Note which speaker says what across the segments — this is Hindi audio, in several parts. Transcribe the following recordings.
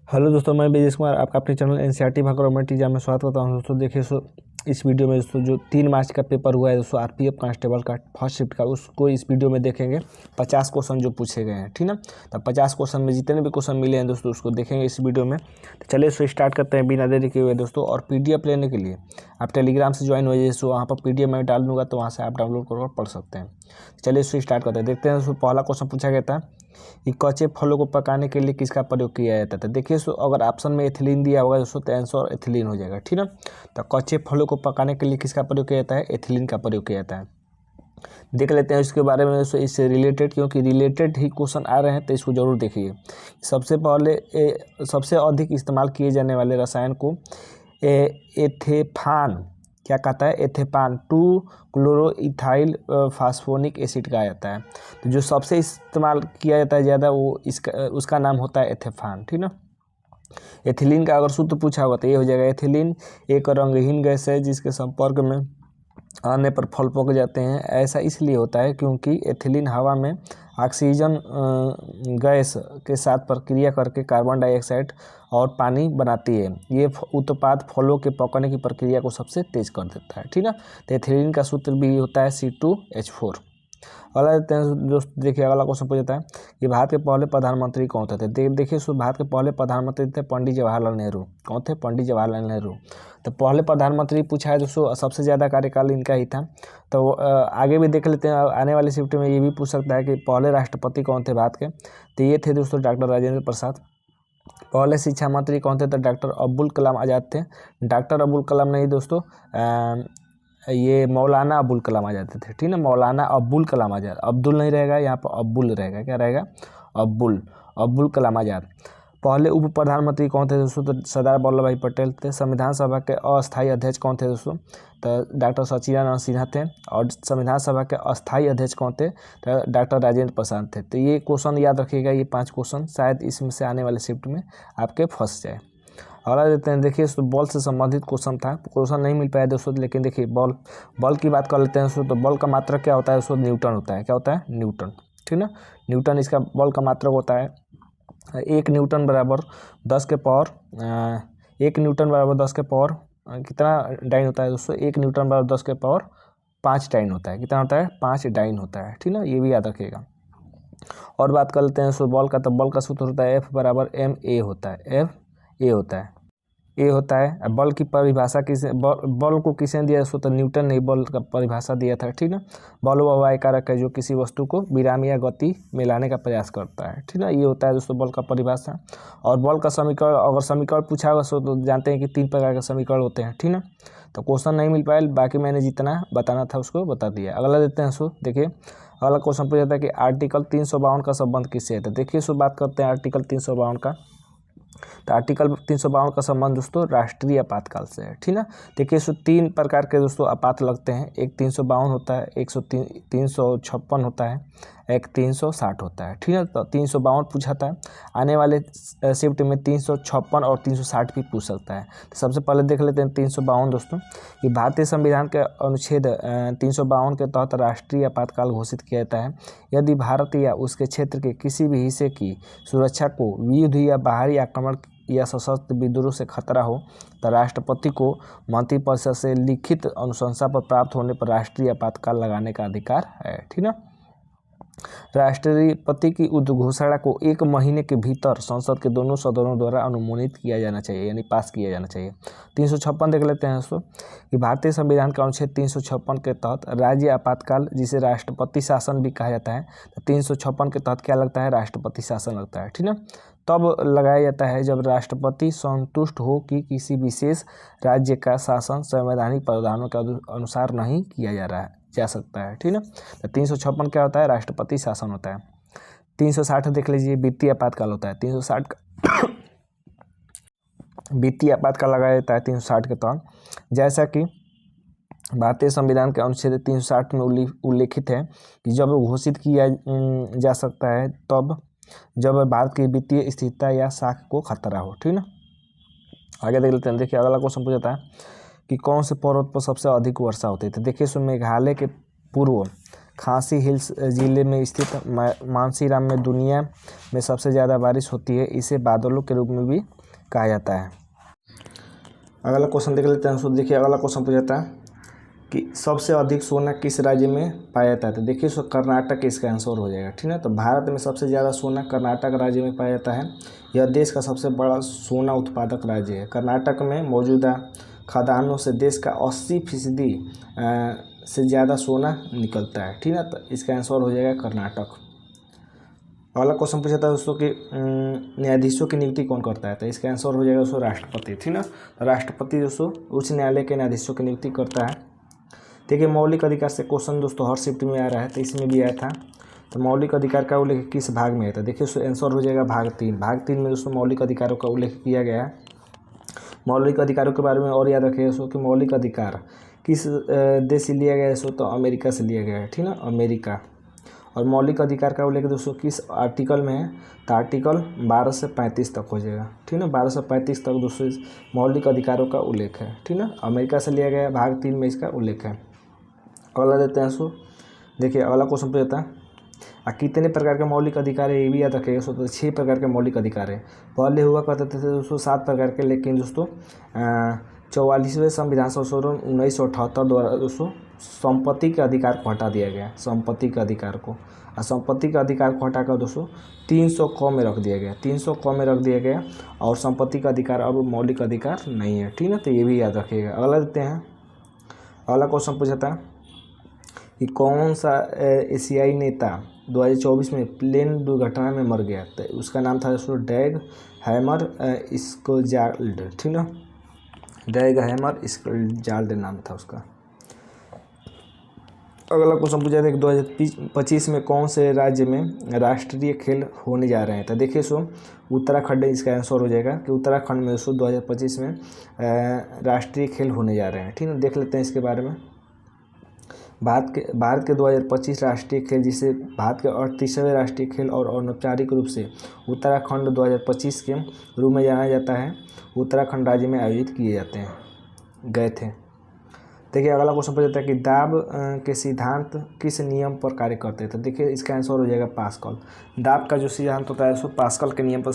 Speaker 1: हेलो दोस्तों, मैं ब्रिजेश कुमार आपका अपने चैनल एनसीईआरटी भाग गवर्नमेंट एग्जाम में स्वागत करता हूं। दोस्तों देखिए, इस वीडियो में दोस्तों जो 3 मार्च का पेपर हुआ है दोस्तों आरपीएफ कांस्टेबल का फर्स्ट शिफ्ट का, उसको इस वीडियो में देखेंगे। 50 क्वेश्चन जो पूछे गए हैं, ठीक ना। तो 50 क्वेश्चन में जितने भी क्वेश्चन मिले हैं दोस्तों उसको देखेंगे इस वीडियो में। तो चलिए इसको स्टार्ट करते हैं बिना देरी किए हुए दोस्तों। और PDF लेने के लिए आप टेलीग्राम से ज्वाइन हो जाइए, सो वहाँ पर PDF मैं डाल दूँगा, तो वहाँ से आप डाउनलोड कर पढ़ सकते हैं। चलिए इसको स्टार्ट करते हैं। देखते हैं दोस्तों, पहला क्वेश्चन पूछा गया था कि कच्चे फलों को पकाने के लिए किसका प्रयोग किया जाता था। देखिए सो अगर ऑप्शन में एथिलीन दिया होगा दोस्तों तो आंसर एथिलीन हो जाएगा, ठीक ना। तो कच्चे फलों को पकाने के लिए किसका प्रयोग किया जाता है, एथिलीन का प्रयोग किया जाता है। देख लेते हैं इसके बारे में दोस्तों, इससे रिलेटेड, क्योंकि रिलेटेड ही क्वेश्चन आ रहे हैं तो इसको जरूर देखिए। सबसे पहले सबसे अधिक इस्तेमाल किए जाने वाले रसायन को एथेफान क्या कहता है, एथेफान 2 क्लोरोइथाइल फास्फोनिक एसिड कहा जाता है। तो जो सबसे इस्तेमाल किया जाता है ज़्यादा वो उसका नाम होता है एथेफान, ठीक ना। एथिलीन का अगर सूत्र पूछा होगा तो ये हो जाएगा, एथिलीन एक रंगहीन गैस है जिसके संपर्क में आने पर फल पक जाते हैं। ऐसा इसलिए होता है क्योंकि एथिलीन हवा में ऑक्सीजन गैस के साथ प्रक्रिया करके कार्बन डाइऑक्साइड और पानी बनाती है। ये उत्पाद फलों के पकने की प्रक्रिया को सबसे तेज कर देता है, ठीक ना। तो एथिलीन का सूत्र भी होता है C2H4। अगला देते हैं दोस्त, देखिए अगला क्वेश्चन पूछता है कि भारत के पहले प्रधानमंत्री कौन थे। देखिए भारत के पहले प्रधानमंत्री थे पंडित जवाहरलाल नेहरू। कौन थे, पंडित जवाहरलाल नेहरू। तो पहले प्रधानमंत्री पूछा है दोस्तों, सबसे ज़्यादा कार्यकाल इनका ही था। तो आगे भी देख लेते हैं, आने वाली शिफ्ट में ये भी पूछ सकता है कि पहले राष्ट्रपति कौन थे भारत के। तो ये थे दोस्तों डॉक्टर राजेंद्र प्रसाद। पहले शिक्षा मंत्री कौन थे, तो डॉक्टर अब्दुल कलाम आज़ाद थे। डॉक्टर अब्दुल कलाम नहीं दोस्तों, ये मौलाना अबुल कलाम आज़ाद थे, ठीक ना। मौलाना अब्दुल कलाम आज़ाद, अब्दुल नहीं रहेगा यहाँ पर, अब्बुल रहेगा। क्या रहेगा, अब्दुल कलाम आज़ाद। पहले उप प्रधानमंत्री कौन थे दोस्तों, तो सरदार वल्लभ भाई पटेल थे। संविधान सभा के अस्थायी अध्यक्ष कौन थे दोस्तों, तो डॉक्टर सचिदानंद सिन्हा थे। और संविधान सभा के अस्थायी अध्यक्ष कौन थे, तो डॉक्टर राजेंद्र प्रसाद थे। तो ये क्वेश्चन याद रखिएगा, ये 5 क्वेश्चन शायद इसमें से आने वाले शिफ्ट में आपके फंस जाए। अगला देते हैं, देखिए बॉल से संबंधित क्वेश्चन था। क्वेश्चन नहीं मिल पाया दोस्तों, लेकिन देखिए बॉल की बात कर लेते हैं दोस्तों। तो बॉल का मात्रक क्या होता है दोस्तों, न्यूटन होता है। क्या होता है, न्यूटन, ठीक ना। न्यूटन इसका बॉल का मात्रक होता है। 1 न्यूटन बराबर 10 के पावर 1 न्यूटन बराबर 10 के पावर कितना डाइन होता है दोस्तों, 1 न्यूटन बराबर 10 के पावर 5 डाइन होता है। कितना होता है, 5 डाइन होता है, ठीक ना। ये भी याद रखिएगा। और बात कर लेते हैं दोस्तों बॉल का। तो बॉल का सूत्र होता है F बराबर ma होता है, F a होता है, ए होता है। बल की परिभाषा किसे, बल को किसने दिया दोस्तों, तो न्यूटन ने बल का परिभाषा दिया था, ठीक ना। बल वह वायु कारक है जो किसी वस्तु को विराम या गति में लाने का प्रयास करता है, ठीक ना। ये होता है दोस्तों बल का परिभाषा। और बल का समीकरण, अगर समीकरण पूछा होगा तो जानते हैं कि 3 प्रकार के समीकरण होते हैं, ठीक ना। तो क्वेश्चन नहीं मिल पाया, बाकी मैंने जितना बताना था उसको बता दिया। अगला देते हैं सो, देखिए अगला क्वेश्चन पूछा था कि आर्टिकल 352 का संबंध किससे है। तो देखिए सो बात करते हैं आर्टिकल 352 का। तो आर्टिकल 352 का संबंध दोस्तों राष्ट्रीय आपातकाल से है, ठीक ना। देखिए 3 प्रकार के दोस्तों आपात लगते हैं। एक 352 होता है, 356 होता है, एक 360 होता है, ठीक है। तो 352 पूछा था। आने वाले शिफ्ट में 356 और 360 भी पूछ सकता है। तो सबसे पहले देख लेते हैं 352 दोस्तों, कि भारतीय संविधान के अनुच्छेद 352 के तहत राष्ट्रीय आपातकाल घोषित किया जाता है यदि भारत या उसके क्षेत्र के किसी भी हिस्से की सुरक्षा को युद्ध या बाहरी आक्रमण या सशस्त्र विद्रोह से खतरा हो, तो राष्ट्रपति को मंत्रिपरिषद से लिखित अनुशंसा पर प्राप्त होने पर राष्ट्रीय आपातकाल लगाने का अधिकार है, ठीक ना। राष्ट्रपति की उद्घोषणा को 1 महीने के भीतर संसद के दोनों सदनों द्वारा अनुमोदित किया जाना चाहिए, यानी पास किया जाना चाहिए। 356 देख लेते हैं दोस्तों, कि भारतीय संविधान का अनुच्छेद 356 के तहत राज्य आपातकाल, जिसे राष्ट्रपति शासन भी कहा जाता है, तो 356 के तहत क्या लगता है, राष्ट्रपति शासन लगता है, ठीक ना। तब लगाया जाता है जब राष्ट्रपति संतुष्ट हो कि किसी विशेष राज्य का शासन संवैधानिक प्रावधानों के अनुसार नहीं किया जा सकता है, ठीक ना। तो 356 क्या होता है, राष्ट्रपति शासन होता है। 360 देख लीजिए, वित्तीय आपातकाल होता है। 360 का वित्तीय आपातकाल लगाया जाता है 360 के तहत, जैसा कि भारतीय संविधान के अनुच्छेद 360 में उल्लेखित है कि जब घोषित किया जा सकता है तब जब भारत की वित्तीय स्थिरता या साख को खतरा हो, ठीक ना। आगे देख लेते हैं, देखिए अगला क्वेश्चन पूछता है कि कौन से पर्वत पर सबसे अधिक वर्षा होती है। तो देखिए मेघालय के पूर्व खासी हिल्स जिले में स्थित मानसीराम में दुनिया में सबसे ज़्यादा बारिश होती है। इसे बादलों के रूप में भी कहा जाता है। अगला क्वेश्चन देख लेते हैं। देखिए अगला क्वेश्चन पूछा जाता है कि सबसे अधिक सोना किस राज्य में पाया जाता है। तो देखिए सो कर्नाटक इसका आंसर हो जाएगा, ठीक है। तो भारत में सबसे ज़्यादा सोना कर्नाटक राज्य में पाया जाता है। यह देश का सबसे बड़ा सोना उत्पादक राज्य है। कर्नाटक में मौजूदा खदानों से देश का 80% से ज़्यादा सोना निकलता है, ठीक है। तो इसका आंसर हो जाएगा कर्नाटक। अगला क्वेश्चन पूछा था दोस्तों कि न्यायाधीशों की नियुक्ति कौन करता है। तो इसका आंसर हो जाएगा दोस्तों राष्ट्रपति, ठीक ना। राष्ट्रपति दोस्तों उच्च न्यायालय के न्यायाधीशों की नियुक्ति करता है। देखिए मौलिक अधिकार से क्वेश्चन दोस्तों हर शिफ्ट में आ रहा है, तो इसमें भी आया था। तो मौलिक अधिकार का उल्लेख किस भाग में है। तो देखिए उसका आंसर हो जाएगा भाग 3। भाग 3 में दोस्तों मौलिक अधिकारों का उल्लेख किया गया है। मौलिक अधिकारों के बारे में और याद रखिएगा दोस्तों कि मौलिक अधिकार किस देश से लिया गया है दोस्तों। तो अमेरिका से लिया गया है, ठीक ना, अमेरिका। और मौलिक अधिकार का उल्लेख दोस्तों किस आर्टिकल में है। तो आर्टिकल 12 से 35 तक हो जाएगा, ठीक ना। 12 से 35 तक दोस्तों मौलिक अधिकारों का उल्लेख है, ठीक ना। अमेरिका से लिया गया है, भाग 3 में इसका उल्लेख है। अगला देते हैं सो देखिए अगला क्वेश्चन पूछता है कितने प्रकार के मौलिक अधिकार है, ये भी याद रखिएगा। सो तो 6 प्रकार के मौलिक अधिकार है। पहले हुआ करते थे दोस्तों 7 प्रकार के, लेकिन दोस्तों 44वें संविधान संशोधन 1978 द्वारा दोस्तों संपत्ति के अधिकार को हटा दिया गया। संपत्ति के अधिकार को और संपत्ति के अधिकार को हटाकर दोस्तों 300 क में रख दिया गया। 300 क में रख दिया गया और संपत्ति का अधिकार अब मौलिक अधिकार नहीं है, ठीक ना। तो ये भी याद रखिएगा। अगला देते हैं। अगला क्वेश्चन पूछा था कि कौन सा एशियाई नेता 2024 में प्लेन दुर्घटना में मर गया। तो उसका नाम था दोस्तों डैग हैमर स्कोजाल्ड, ठीक ना। डैग हैमर स्कोजाल्ड नाम था उसका। अगला क्वेश्चन पूछा था कि 2025 में कौन से राज्य में राष्ट्रीय खेल होने जा रहे हैं। तो देखिए सो उत्तराखंड इसका आंसर हो जाएगा कि उत्तराखंड में दोस्तों 2025 में राष्ट्रीय खेल होने जा रहे हैं, ठीक है। देख लेते हैं इसके बारे में। भारत के 2025 राष्ट्रीय खेल, जिसे भारत के 38वें राष्ट्रीय खेल और औपचारिक रूप से उत्तराखंड 2025 के रूप में जाना जाता है, उत्तराखंड राज्य में आयोजित किए जाते हैं गए थे। देखिए अगला क्वेश्चन पूछता है कि दाब के सिद्धांत किस नियम पर कार्य करते हैं। तो देखिए इसका आंसर हो जाएगा पास्कल। दाब का जो सिद्धांत होता है उसको पास्कल के नियम पर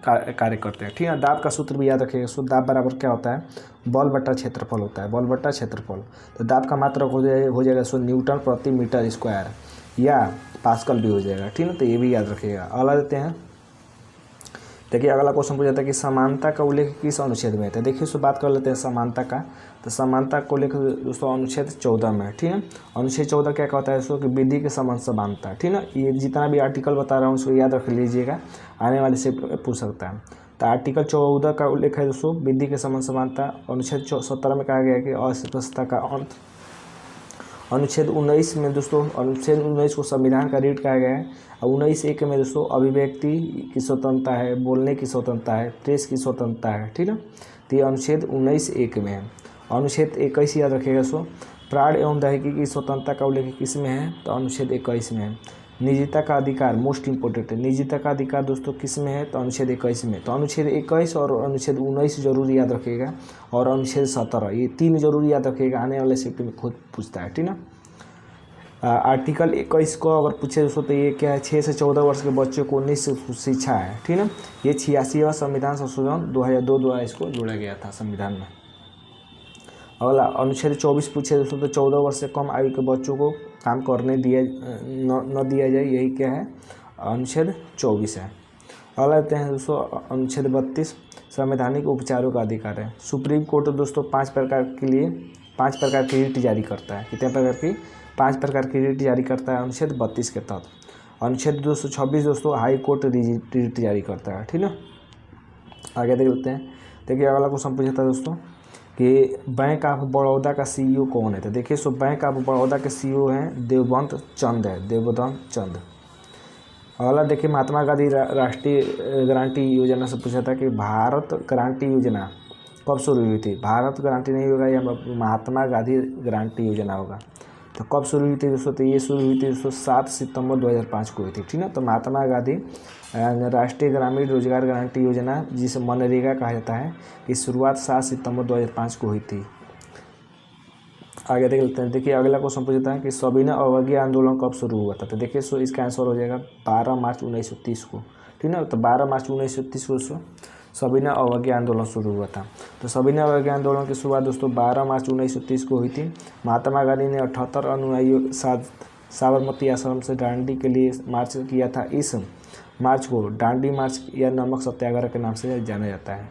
Speaker 1: कार्य करते हैं, ठीक है। दाब का सूत्र भी याद रखिएगा। सो दाब बराबर क्या होता है, बल बट्टा क्षेत्रफल होता है, बल बट्टा क्षेत्रफल। तो दाब का मात्रक हो जाएगा सो न्यूटन प्रति मीटर स्क्वायर या पास्कल भी हो जाएगा, ठीक है। तो ये भी याद रखिएगा। अगला देते हैं। देखिए अगला क्वेश्चन पूछा जाता है कि समानता का उल्लेख किस अनुच्छेद में है। तो देखिए सो बात कर लेते हैं समानता का। तो समानता को उल्लेख दोस्तों अनुच्छेद 14 में, ठीक है। अनुच्छेद 14 क्या कहता है दोस्तों कि विधि के समान समानता, ठीक है। ये जितना भी आर्टिकल बता रहा हूँ उसको याद रख लीजिएगा, आने वाले से पूछ सकता है। तो आर्टिकल 14 का उल्लेख है दोस्तों विधि के समान समानता। अनुच्छेद 17 में कहा गया है कि अस्पष्टता का अंत। अनुच्छेद 19 में दोस्तों अनुच्छेद 19 को संविधान का रीढ़ कहा गया है। और 19(1) में दोस्तों अभिव्यक्ति की स्वतंत्रता है, बोलने की स्वतंत्रता है, प्रेस की स्वतंत्रता है, ठीक है। तो ये अनुच्छेद 19(1) में है। अनुच्छेद 21 याद रखिएगा दोस्तों प्राण एवं दैहिकी की स्वतंत्रता का उल्लेख किस में है। तो अनुच्छेद 21 में है। निजता का अधिकार मोस्ट इंपॉर्टेंट है। निजता का अधिकार दोस्तों किस में है। तो अनुच्छेद 21 में। तो अनुच्छेद 21 और अनुच्छेद 19 जरूर याद रखिएगा और अनुच्छेद 17 ये 3 जरूर याद रखिएगा, आने वाले शिफ्ट में खुद पूछता है, ठीक ना। आर्टिकल 21 को अगर पूछे दोस्तों तो ये क्या है, 6 से 14 वर्ष के बच्चों को निःशुल्क शिक्षा है, ठीक है। ये 86वां संविधान संशोधन 2002 द्वारा इसको जोड़ा गया था संविधान में। अगला अनुच्छेद 24 पूछे दोस्तों तो 14 वर्ष से कम आयु के बच्चों को काम करने न दिया जाए, यही क्या है, अनुच्छेद 24 है। अगला लेते हैं दोस्तों अनुच्छेद 32 संवैधानिक उपचारों का अधिकार है। सुप्रीम कोर्ट दोस्तों 5 प्रकार की रिट जारी करता है। कितने प्रकार की, 5 प्रकार की रिट जारी करता है अनुच्छेद 32 के तहत। अनुच्छेद 226 दोस्तों हाई कोर्ट रिट जारी करता है, ठीक है। आगे देख लेते हैं। देखिए अगला क्वेश्चन पूछा था दोस्तों कि बैंक ऑफ बड़ौदा का CEO कौन है। तो देखिए सो बैंक ऑफ बड़ौदा के CEO हैं देवबंत चंद है, देवबंत चंद। अगला देखिए महात्मा गांधी राष्ट्रीय गारंटी योजना से पूछा था कि भारत गारंटी योजना कब शुरू हुई थी। भारत गारंटी नहीं होगा, या महात्मा गांधी गारंटी योजना होगा। तो कब शुरू हुई थी दोस्तों। तो ये शुरू हुई थी दोस्तों 7 सितंबर 2005 को हुई थी, ठीक है। तो महात्मा गांधी राष्ट्रीय ग्रामीण रोजगार गारंटी योजना, जिसे मनरेगा कहा जाता है, की शुरुआत 7 सितंबर 2005 को हुई थी। आगे देख लेते हैं। देखिए अगला क्वेश्चन पूछता है कि सविनय अवज्ञा आंदोलन कब शुरू हुआ था। तो देखिए सो इसका आंसर हो जाएगा 12 मार्च 1930 को, ठीक है ना। तो 12 मार्च 1930 को सविनय अवज्ञा आंदोलन शुरू हुआ था। तो सविनय अवज्ञा आंदोलन की शुरुआत दोस्तों 12 मार्च 1930 को हुई थी। महात्मा गांधी ने 78 अनुयायियों के साथ साबरमती आश्रम से दांडी के लिए मार्च किया था। इस मार्च को दांडी मार्च या नमक सत्याग्रह के नाम से जाना जाता है।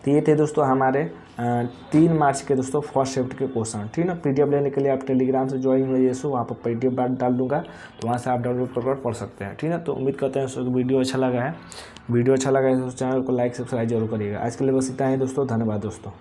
Speaker 1: तो ये थे दोस्तों हमारे 3 मार्च के दोस्तों फर्स्ट शिफ्ट के क्वेश्चन, ठीक है ना। पीडीएफ लेने के लिए आप टेलीग्राम से ज्वाइन हो जाइए, वहाँ पर पीडीएफ डाल दूंगा, तो वहाँ से आप डाउनलोड कर पढ़ सकते हैं, ठीक है ना। तो उम्मीद करते हैं वीडियो अच्छा लगा है। वीडियो अच्छा लगा है तो चैनल को लाइक सब्सक्राइब जरूर करिएगा। आज के लिए बस इतना ही दोस्तों, धन्यवाद दोस्तों।